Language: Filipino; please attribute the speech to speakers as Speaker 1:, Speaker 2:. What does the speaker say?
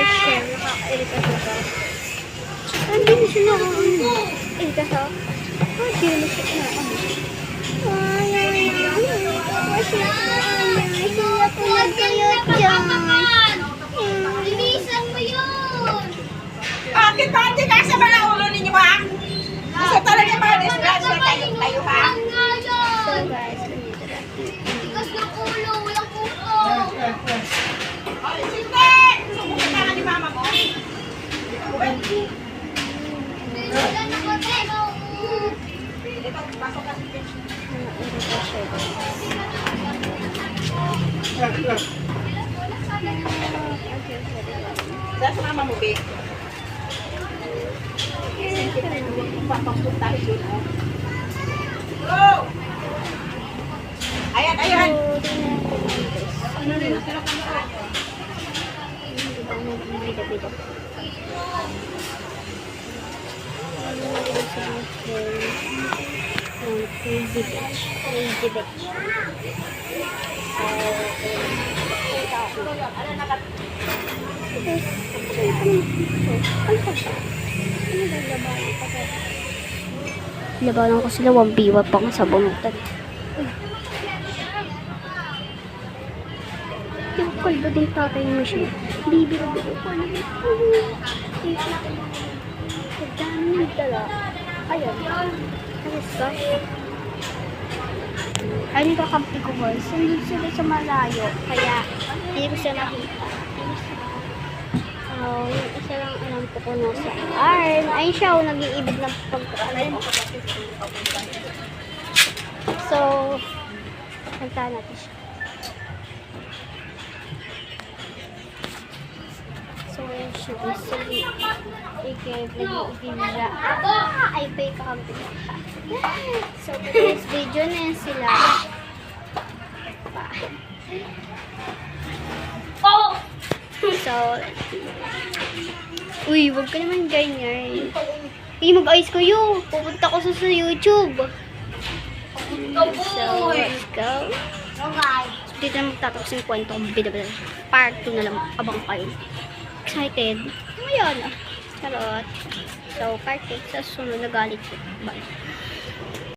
Speaker 1: share. Nakaka-irita siya. Hindi mo siya nakaka-irita siya. Hindi mo siya nakaka-irita.
Speaker 2: Linisan mo yun!
Speaker 3: Bakit ba? Hindi ka sa mga ulo ninyo ba? Gusto talaga mga disgrasya tayo ha?
Speaker 1: So guys,
Speaker 2: Tigas ng ulo, walang ulo!
Speaker 3: Ay, sige! Sumukin ka ni mama mo.
Speaker 2: Tigas ng ulo!
Speaker 3: Ito, pasok ka sa kitchen.
Speaker 1: nakaka-irita siya.
Speaker 3: Dahil sa mama mo, babe. Papapuntahin doon, oh. Go! Ayan, ayan. Ano rin ang sarap ng ayan?
Speaker 1: Bida-bida. Crazy bitch. Crazy bitch.
Speaker 3: Ano nakat?
Speaker 1: Labanan ko sila 1v1 pa nga sa bunutan. Yung kalbo din tatay mo siya. Bibiro-biro ko na. Ang dami dala. Ayan. Alas ka. Ay, nakakampi ko guys. Hindi sila sa malayo. Kaya, hindi ko siya nakita. Yung isa lang alam ko kung nasa arm. Ayun siya, nag-iibig ng pagkakalim. So, kantahan natin siya. So, ayun siya. Sige. Nag-iibig ay, fake kakampi na siya. So, today's video na yun sila.
Speaker 2: Oh!
Speaker 1: So, uy, wag ka naman ganyan. Mag-ayos kayo. Pupunta ko sa YouTube. So, let's go. Dito na magtatapos yung kwento kong bida-bida. Part 2 na lang. Abang kayo. Excited? Ngayon. Charot. So, part 2 sa sunod na galit ko. Bye.